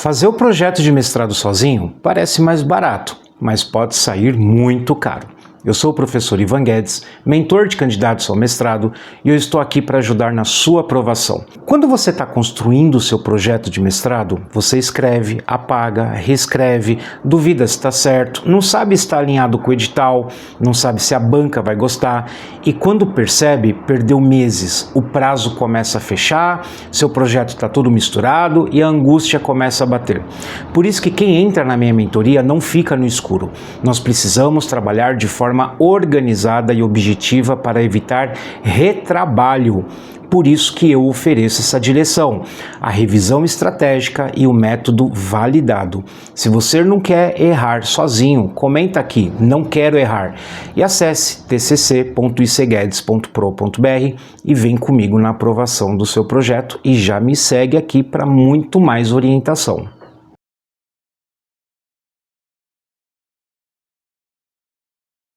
Fazer o projeto de mestrado sozinho parece mais barato, mas pode sair muito caro. Eu sou o professor Ivan Guedes, mentor de candidatos ao mestrado, e eu estou aqui para ajudar na sua aprovação. Quando você está construindo o seu projeto de mestrado, você escreve, apaga, reescreve, duvida se está certo, não sabe se está alinhado com o edital, não sabe se a banca vai gostar, e quando percebe, perdeu meses, o prazo começa a fechar, seu projeto está todo misturado e a angústia começa a bater. Por isso que quem entra na minha mentoria não fica no escuro. Nós precisamos trabalhar de forma organizada e objetiva para evitar retrabalho. Por isso que eu ofereço essa direção, a revisão estratégica e o método validado. Se você não quer errar sozinho, comenta aqui, não quero errar, e acesse tcc.icguedes.pro.br e vem comigo na aprovação do seu projeto e já me segue aqui para muito mais orientação.